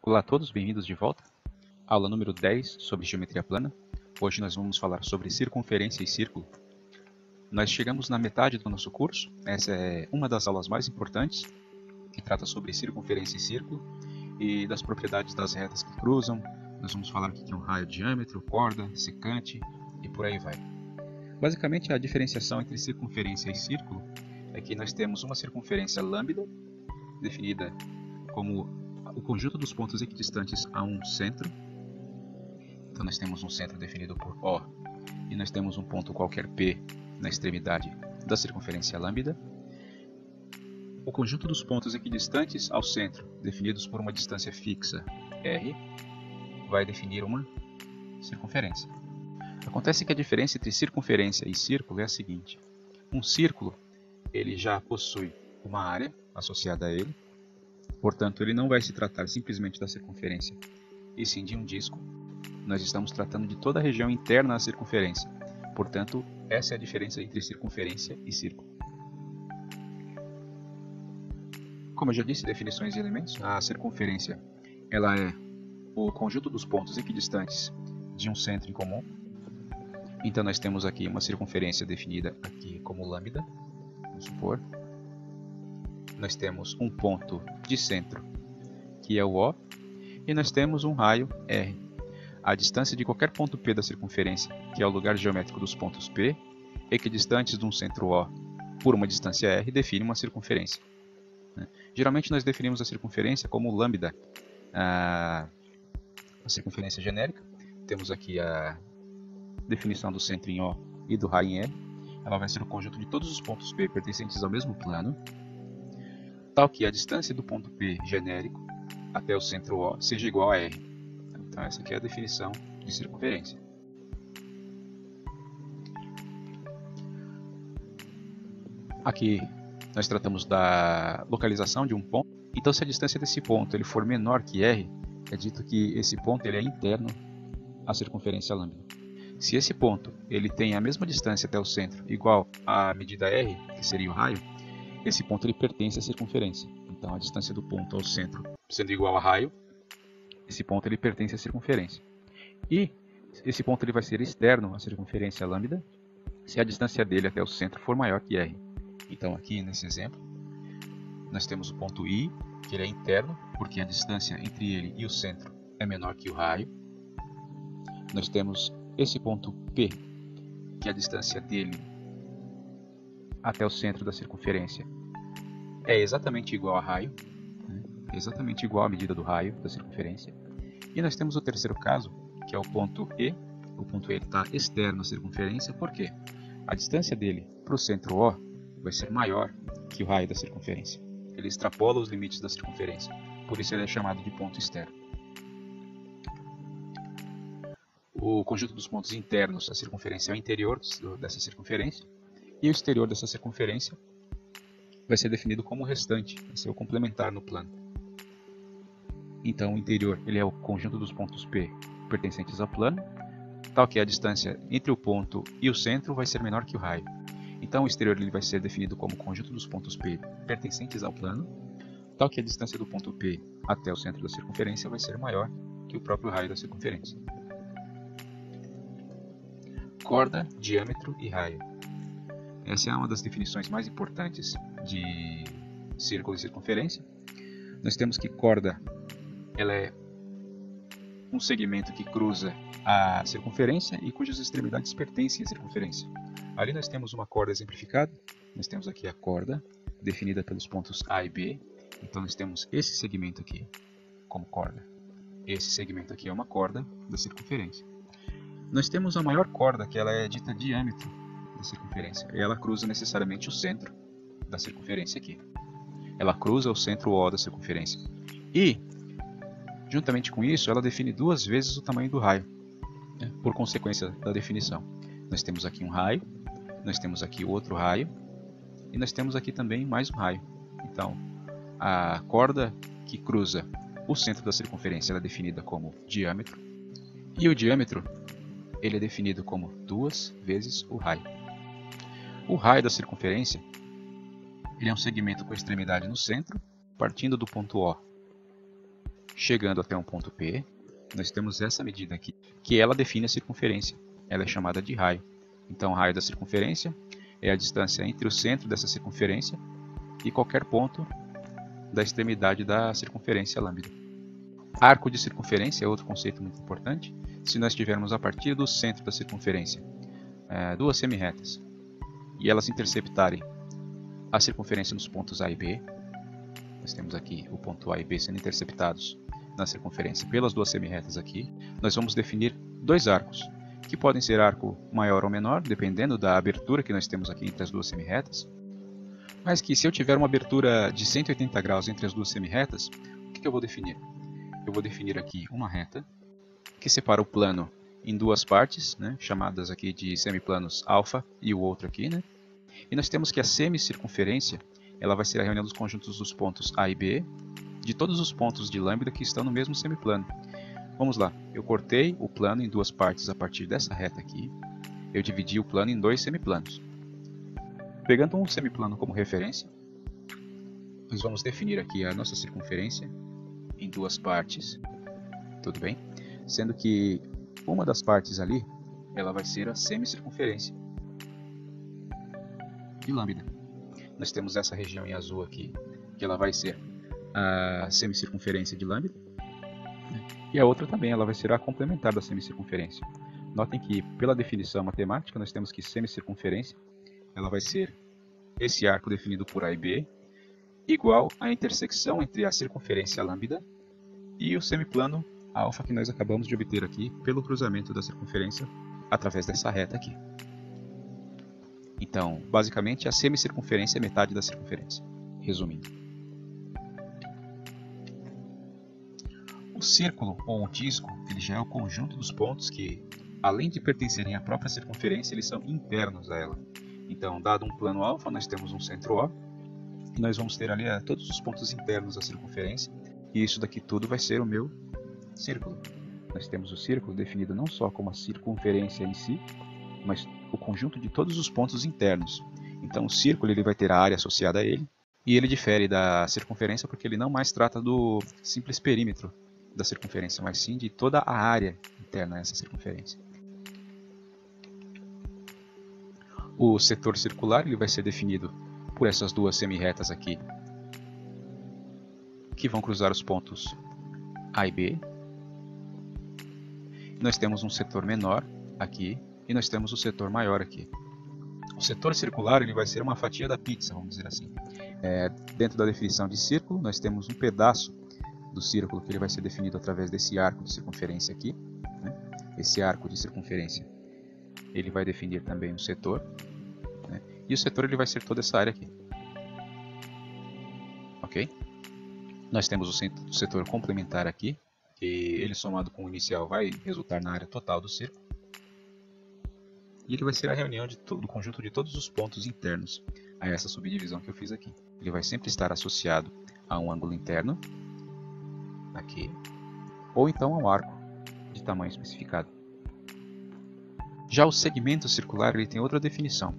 Olá a todos, bem-vindos de volta. Aula número 10 sobre geometria plana. Hoje nós vamos falar sobre circunferência e círculo. Nós chegamos na metade do nosso curso. Essa é uma das aulas mais importantes, que trata sobre circunferência e círculo e das propriedades das retas que cruzam. Nós vamos falar o que é um raio, diâmetro, corda, secante e por aí vai. Basicamente, a diferenciação entre circunferência e círculo é que nós temos uma circunferência lambda, definida como o conjunto dos pontos equidistantes a um centro. Então nós temos um centro definido por O e nós temos um ponto qualquer P na extremidade da circunferência lambda. O conjunto dos pontos equidistantes ao centro, definidos por uma distância fixa R, vai definir uma circunferência. Acontece que a diferença entre circunferência e círculo é a seguinte: um círculo ele já possui uma área associada a ele, portanto ele não vai se tratar simplesmente da circunferência, e sim de um disco. Nós estamos tratando de toda a região interna à circunferência, portanto essa é a diferença entre circunferência e círculo. Como eu já disse, definições e elementos. A circunferência ela é o conjunto dos pontos equidistantes de um centro em comum. Então nós temos aqui uma circunferência definida aqui como lambda, vamos supor. Nós temos um ponto de centro, que é o O, e nós temos um raio R. A distância de qualquer ponto P da circunferência, que é o lugar geométrico dos pontos P, equidistantes de um centro O por uma distância R, define uma circunferência. Geralmente nós definimos a circunferência como lambda, a circunferência genérica. Temos aqui a definição do centro em O e do raio em R. Ela vai ser o conjunto de todos os pontos P pertencentes ao mesmo plano, tal que a distância do ponto P genérico até o centro O seja igual a R. Então essa aqui é a definição de circunferência. Aqui nós tratamos da localização de um ponto. Então se a distância desse ponto ele for menor que R, é dito que esse ponto ele é interno à circunferência lambda. Se esse ponto ele tem a mesma distância até o centro igual à medida R, que seria o raio, esse ponto ele pertence à circunferência. Então a distância do ponto ao centro sendo igual a raio, esse ponto ele pertence à circunferência. E esse ponto ele vai ser externo à circunferência lambda se a distância dele até o centro for maior que R. Então aqui nesse exemplo nós temos o ponto I, que ele é interno, porque a distância entre ele e o centro é menor que o raio. Nós temos esse ponto P, que a distância dele até o centro da circunferência é exatamente igual a raio, exatamente igual à medida do raio da circunferência. E nós temos o terceiro caso, que é o ponto E. O ponto E está externo à circunferência, porque a distância dele para o centro O vai ser maior que o raio da circunferência. Ele extrapola os limites da circunferência, por isso ele é chamado de ponto externo. O conjunto dos pontos internos à circunferência é o interior dessa circunferência, e o exterior dessa circunferência vai ser definido como o restante, vai ser o complementar no plano. Então o interior ele é o conjunto dos pontos P pertencentes ao plano, tal que a distância entre o ponto e o centro vai ser menor que o raio. Então o exterior ele vai ser definido como o conjunto dos pontos P pertencentes ao plano, tal que a distância do ponto P até o centro da circunferência vai ser maior que o próprio raio da circunferência. Corda, diâmetro e raio. Essa é uma das definições mais importantes de círculo e circunferência. Nós temos que corda ela é um segmento que cruza a circunferência e cujas extremidades pertencem à circunferência. Ali nós temos uma corda exemplificada. Nós temos aqui a corda definida pelos pontos A e B. Então nós temos esse segmento aqui como corda. Esse segmento aqui é uma corda da circunferência. Nós temos a maior corda, que ela é dita diâmetro da circunferência. E ela cruza necessariamente o centro da circunferência aqui. Ela cruza o centro O da circunferência. E, juntamente com isso, ela define duas vezes o tamanho do raio, por consequência da definição. Nós temos aqui um raio, nós temos aqui outro raio, e nós temos aqui também mais um raio. Então, a corda que cruza o centro da circunferência ela é definida como diâmetro, e o diâmetro ele é definido como duas vezes o raio. O raio da circunferência ele é um segmento com extremidade no centro, partindo do ponto O, chegando até um ponto P, nós temos essa medida aqui, que ela define a circunferência. Ela é chamada de raio. Então, o raio da circunferência é a distância entre o centro dessa circunferência e qualquer ponto da extremidade da circunferência lambda. Arco de circunferência é outro conceito muito importante. Se nós tivermos a partir do centro da circunferência duas semi-retas e elas interceptarem a circunferência nos pontos A e B, nós temos aqui o ponto A e B sendo interceptados na circunferência pelas duas semi-retas aqui, nós vamos definir dois arcos, que podem ser arco maior ou menor, dependendo da abertura que nós temos aqui entre as duas semi-retas, mas que se eu tiver uma abertura de 180 graus entre as duas semi-retas, o que eu vou definir? Eu vou definir aqui uma reta que separa o plano em duas partes, né, chamadas aqui de semiplanos alfa e o outro aqui, né? E nós temos que a semicircunferência ela vai ser a reunião dos conjuntos dos pontos A e B de todos os pontos de lambda que estão no mesmo semiplano. Vamos lá, eu cortei o plano em duas partes a partir dessa reta aqui. Eu dividi o plano em dois semiplanos. Pegando um semiplano como referência, nós vamos definir aqui a nossa circunferência em duas partes, tudo bem? Sendo que uma das partes ali, ela vai ser a semicircunferência de lambda. Nós temos essa região em azul aqui, que ela vai ser a semicircunferência de lambda, e a outra também, ela vai ser a complementar da semicircunferência. Notem que, pela definição matemática, nós temos que semicircunferência, ela vai ser esse arco definido por A e B, igual à intersecção entre a circunferência lambda e o semiplano alfa que nós acabamos de obter aqui pelo cruzamento da circunferência através dessa reta aqui. Então, basicamente, a semicircunferência é metade da circunferência. Resumindo. O círculo ou o disco, ele já é o conjunto dos pontos que, além de pertencerem à própria circunferência, eles são internos a ela. Então, dado um plano alfa, nós temos um centro O, e nós vamos ter ali todos os pontos internos da circunferência, e isso daqui tudo vai ser o meu círculo. Nós temos o círculo definido não só como a circunferência em si, mas o conjunto de todos os pontos internos. Então, o círculo ele vai ter a área associada a ele, e ele difere da circunferência porque ele não mais trata do simples perímetro da circunferência, mas sim de toda a área interna a essa circunferência. O setor circular ele vai ser definido por essas duas semi-retas aqui, que vão cruzar os pontos A e B. Nós temos um setor menor aqui e nós temos o setor maior aqui. O setor circular ele vai ser uma fatia da pizza, vamos dizer assim. Dentro da definição de círculo, nós temos um pedaço do círculo que ele vai ser definido através desse arco de circunferência aqui, né? Esse arco de circunferência ele vai definir também um setor, né? E o setor ele vai ser toda essa área aqui. Ok? Nós temos o setor complementar aqui, que ele somado com o inicial vai resultar na área total do círculo. E ele vai ser a reunião do conjunto de todos os pontos internos a essa subdivisão que eu fiz aqui. Ele vai sempre estar associado a um ângulo interno, aqui, ou então ao arco de tamanho especificado. Já o segmento circular ele tem outra definição.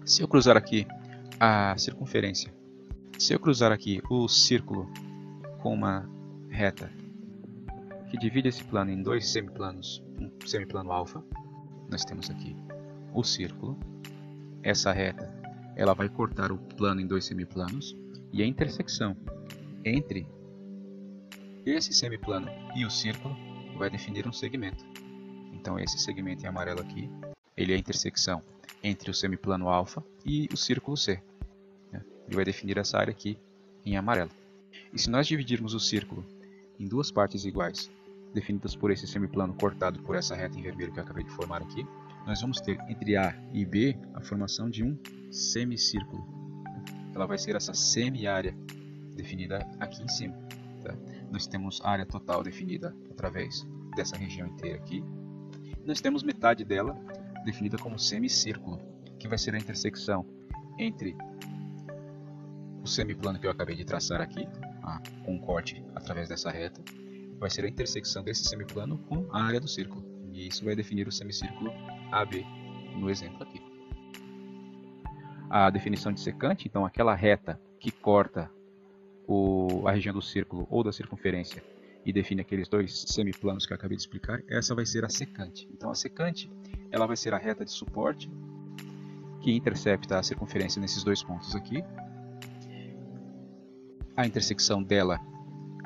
Se eu cruzar aqui a circunferência, se eu cruzar aqui o círculo com uma reta que divide esse plano em dois semiplanos, um semiplano alfa, nós temos aqui o círculo. Essa reta ela vai cortar o plano em dois semiplanos e a intersecção entre esse semiplano e o círculo vai definir um segmento. Então esse segmento em amarelo aqui, ele é a intersecção entre o semiplano alfa e o círculo C. Ele vai definir essa área aqui em amarelo. E se nós dividirmos o círculo em duas partes iguais, definidas por esse semiplano cortado por essa reta em vermelho que eu acabei de formar aqui, nós vamos ter entre A e B a formação de um semicírculo. Ela vai ser essa semi-área definida aqui em cima. Tá? Nós temos a área total definida através dessa região inteira aqui. Nós temos metade dela definida como semicírculo, que vai ser a intersecção entre o semiplano que eu acabei de traçar aqui, com um corte através dessa reta, vai ser a intersecção desse semiplano com a área do círculo. E isso vai definir o semicírculo AB no exemplo aqui. A definição de secante, então aquela reta que corta a região do círculo ou da circunferência e define aqueles dois semiplanos que eu acabei de explicar, essa vai ser a secante. Então a secante, ela vai ser a reta de suporte que intercepta a circunferência nesses dois pontos aqui. A intersecção dela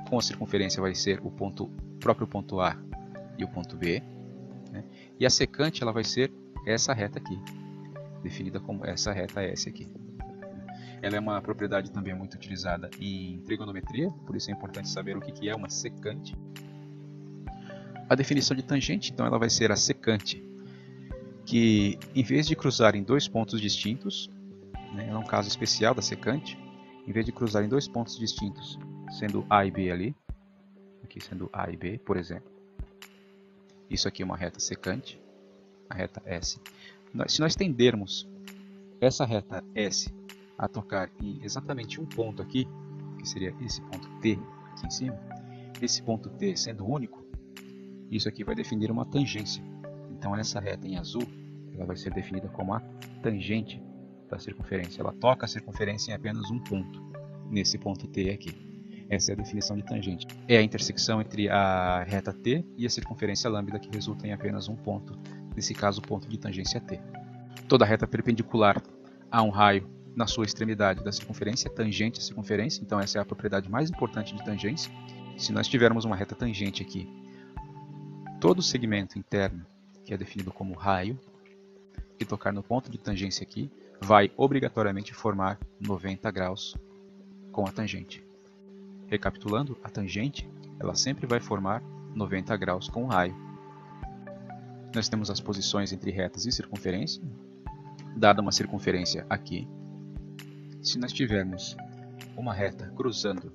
com a circunferência vai ser o próprio ponto A e o ponto B, né? E a secante ela vai ser essa reta aqui, definida como essa reta S aqui. Ela é uma propriedade também muito utilizada em trigonometria, por isso é importante saber o que é uma secante. A definição de tangente, então, ela vai ser a secante que, em vez de cruzar em dois pontos distintos, né, é um caso especial da secante, em vez de cruzar em dois pontos distintos, sendo A e B ali, aqui sendo A e B, por exemplo, isso aqui é uma reta secante, a reta S. Se nós tendermos essa reta S a tocar em exatamente um ponto aqui, que seria esse ponto T aqui em cima, esse ponto T sendo único, isso aqui vai definir uma tangência. Então essa reta em azul, ela vai ser definida como a tangente da circunferência. Ela toca a circunferência em apenas um ponto, nesse ponto T aqui. Essa é a definição de tangente. É a intersecção entre a reta T e a circunferência lambda que resulta em apenas um ponto, nesse caso o ponto de tangência T. Toda reta perpendicular a um raio na sua extremidade da circunferência é tangente à circunferência, então essa é a propriedade mais importante de tangência. Se nós tivermos uma reta tangente aqui, todo segmento interno, que é definido como raio, que tocar no ponto de tangência aqui, vai obrigatoriamente formar 90 graus com a tangente. Recapitulando, a tangente ela sempre vai formar 90 graus com o raio. Nós temos as posições entre retas e circunferência. Dada uma circunferência aqui, se nós tivermos uma reta cruzando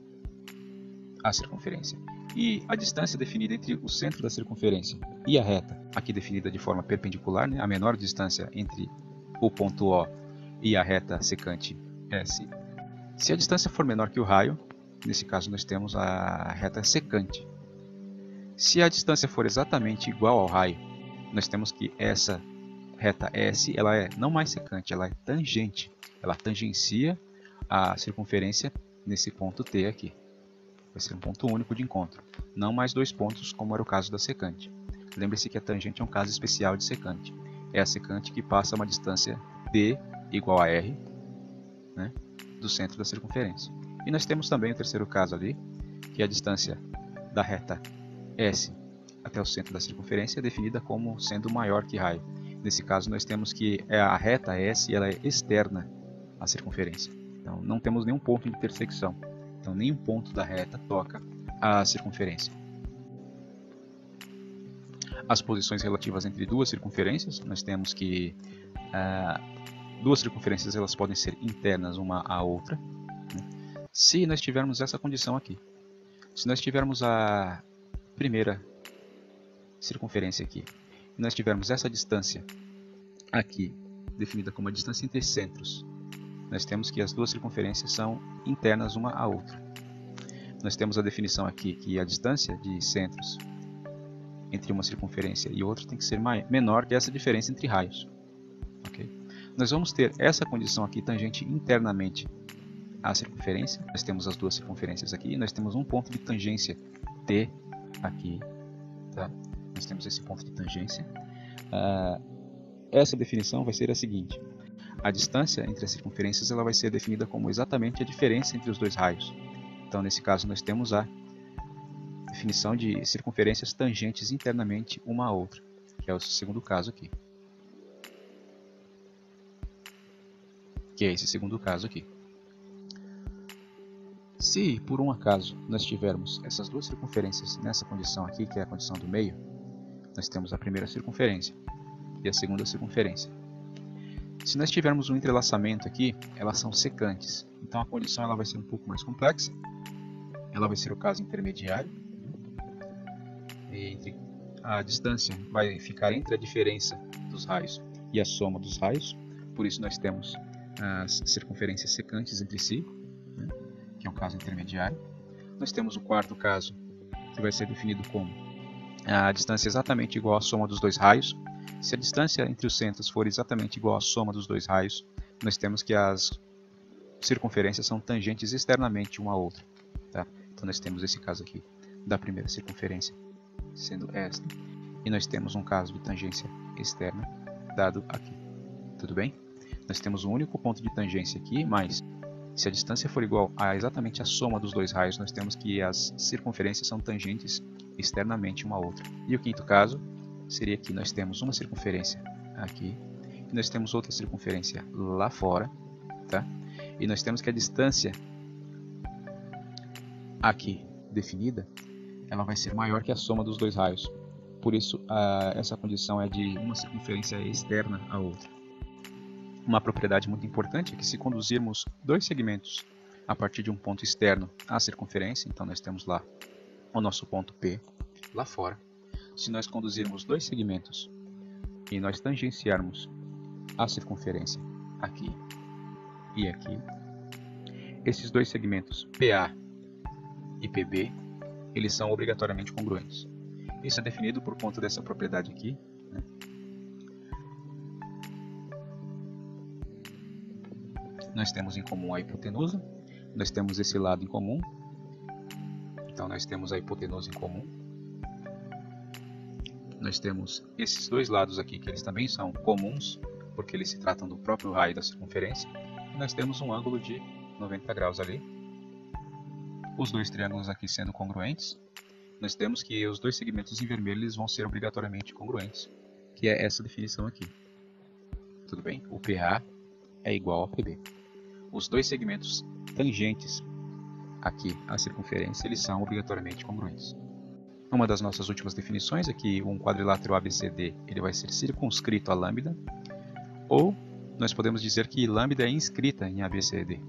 a circunferência e a distância definida entre o centro da circunferência e a reta, aqui definida de forma perpendicular, né, a menor distância entre o ponto O e a reta secante S. Se a distância for menor que o raio, nesse caso nós temos a reta secante. Se a distância for exatamente igual ao raio, nós temos que essa reta S ela é não mais secante, ela é tangente. Ela tangencia a circunferência nesse ponto T aqui. Vai ser um ponto único de encontro, não mais dois pontos como era o caso da secante. Lembre-se que a tangente é um caso especial de secante. É a secante que passa uma distância D igual a R, né, do centro da circunferência. E nós temos também o terceiro caso ali, que é a distância da reta S até o centro da circunferência é definida como sendo maior que raio. Nesse caso nós temos que a reta S ela é externa à circunferência. Então não temos nenhum ponto de intersecção. Então nenhum ponto da reta toca a circunferência. As posições relativas entre duas circunferências, nós temos que duas circunferências elas podem ser internas uma à outra, né? Se nós tivermos essa condição aqui. Se nós tivermos a primeira circunferência aqui, e nós tivermos essa distância aqui, definida como a distância entre centros, nós temos que as duas circunferências são internas uma à outra. Nós temos a definição aqui que a distância de centros entre uma circunferência e outra tem que ser menor que essa diferença entre raios. Okay? Nós vamos ter essa condição aqui tangente internamente à circunferência. Nós temos as duas circunferências aqui e nós temos um ponto de tangência T aqui. Tá? Nós temos esse ponto de tangência. Essa definição vai ser a seguinte. A distância entre as circunferências ela vai ser definida como exatamente a diferença entre os dois raios. Então, nesse caso, nós temos a definição de circunferências tangentes internamente uma à outra, que é o segundo caso aqui. Que é esse segundo caso aqui. Se, por um acaso, nós tivermos essas duas circunferências nessa condição aqui, que é a condição do meio, nós temos a primeira circunferência e a segunda circunferência. Se nós tivermos um entrelaçamento aqui, elas são secantes. Então a condição ela vai ser um pouco mais complexa. Ela vai ser o caso intermediário. A distância vai ficar entre a diferença dos raios e a soma dos raios. Por isso nós temos as circunferências secantes entre si, né, que é um caso intermediário. Nós temos o quarto caso, que vai ser definido como a distância exatamente igual à soma dos dois raios. Se a distância entre os centros for exatamente igual à soma dos dois raios, nós temos que as circunferências são tangentes externamente uma à outra. Tá? Então nós temos esse caso aqui. da primeira circunferência, sendo esta, e nós temos um caso de tangência externa dado aqui. Tudo bem? Nós temos um único ponto de tangência aqui, mas se a distância for igual a exatamente a soma dos dois raios, nós temos que as circunferências são tangentes externamente uma à outra. E o quinto caso seria que nós temos uma circunferência aqui, e nós temos outra circunferência lá fora, tá? E nós temos que a distância aqui definida, ela vai ser maior que a soma dos dois raios. Por isso, essa condição é de uma circunferência externa à outra. Uma propriedade muito importante é que se conduzirmos dois segmentos a partir de um ponto externo à circunferência, então nós temos lá o nosso ponto P, lá fora. Se nós conduzirmos dois segmentos e nós tangenciarmos a circunferência aqui e aqui, esses dois segmentos PA e PB, eles são obrigatoriamente congruentes. Isso é definido por conta dessa propriedade aqui, né? Nós temos em comum a hipotenusa, nós temos esse lado em comum, então nós temos a hipotenusa em comum. Nós temos esses dois lados aqui, que eles também são comuns, porque eles se tratam do próprio raio da circunferência. E nós temos um ângulo de 90 graus ali. Os dois triângulos aqui sendo congruentes. Nós temos que os dois segmentos em vermelho eles vão ser obrigatoriamente congruentes, que é essa definição aqui. Tudo bem? O PA é igual ao PB. Os dois segmentos tangentes aqui à circunferência, eles são obrigatoriamente congruentes. Uma das nossas últimas definições é que um quadrilátero ABCD ele vai ser circunscrito a lambda, ou nós podemos dizer que lambda é inscrita em ABCD.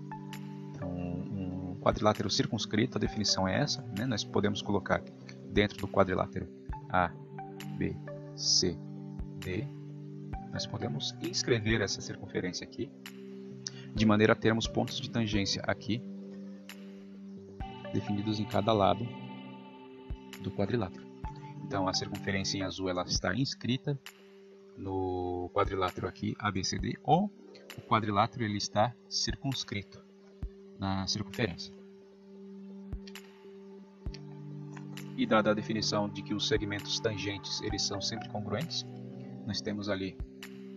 Então, um quadrilátero circunscrito, a definição é essa, né? Nós podemos colocar dentro do quadrilátero A, B, C, D, nós podemos inscrever essa circunferência aqui, de maneira a termos pontos de tangência aqui, definidos em cada lado do quadrilátero. Então a circunferência em azul ela está inscrita no quadrilátero aqui ABCD, ou o quadrilátero ele está circunscrito na circunferência. E dada a definição de que os segmentos tangentes eles são sempre congruentes, nós temos ali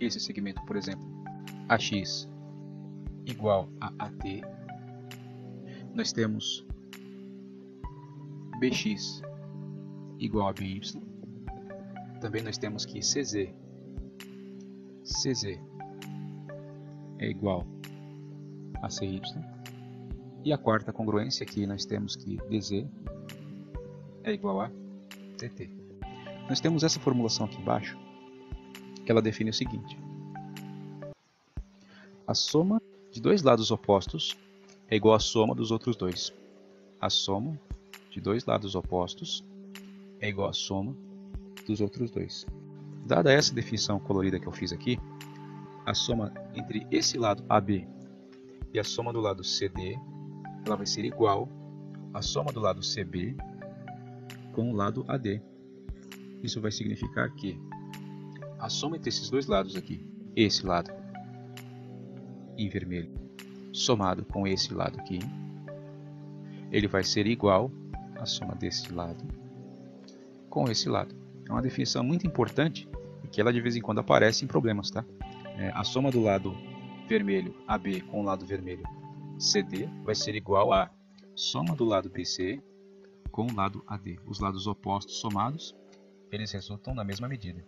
esse segmento, por exemplo, AX igual a AT, nós temos BX igual a BY, também nós temos que CZ é igual a CY, e a quarta congruência aqui nós temos que DZ é igual a TT. Nós temos essa formulação aqui embaixo, que ela define o seguinte: a soma de dois lados opostos é igual à soma dos outros dois. A soma de dois lados opostos é igual à soma dos outros dois. Dada essa definição colorida que eu fiz aqui, a soma entre esse lado AB e a soma do lado CD, ela vai ser igual à soma do lado CB com o lado AD. Isso vai significar que a soma entre esses dois lados aqui, esse lado em vermelho, somado com esse lado aqui, ele vai ser igual à soma desse lado com esse lado. É uma definição muito importante e que ela de vez em quando aparece em problemas, tá? A soma do lado vermelho AB com o lado vermelho CD vai ser igual à soma do lado BC com o lado AD. Os lados opostos somados, eles resultam na mesma medida.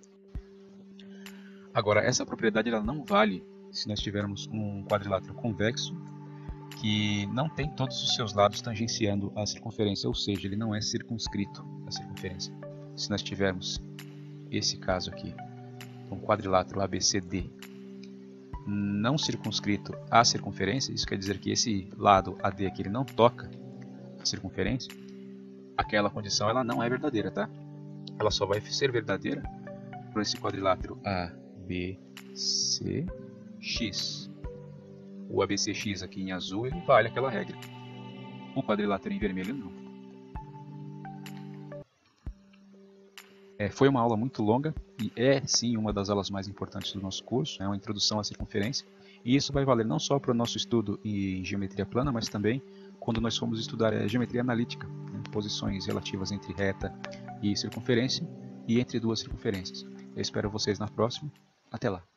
Agora, essa propriedade ela não vale se nós tivermos um quadrilátero convexo que não tem todos os seus lados tangenciando a circunferência, ou seja, ele não é circunscrito à circunferência. Se nós tivermos esse caso aqui, um quadrilátero ABCD não circunscrito à circunferência, isso quer dizer que esse lado AD aqui ele não toca a circunferência, aquela condição ela não é verdadeira, tá? Ela só vai ser verdadeira por esse quadrilátero ABCX. O ABCX aqui em azul ele vale aquela regra. O quadrilátero em vermelho não. Foi uma aula muito longa e é sim uma das aulas mais importantes do nosso curso, é uma introdução à circunferência, e isso vai valer não só para o nosso estudo em geometria plana, mas também quando nós formos estudar geometria analítica, né? posições relativas entre reta e circunferência e entre duas circunferências. Eu espero vocês na próxima. Até lá!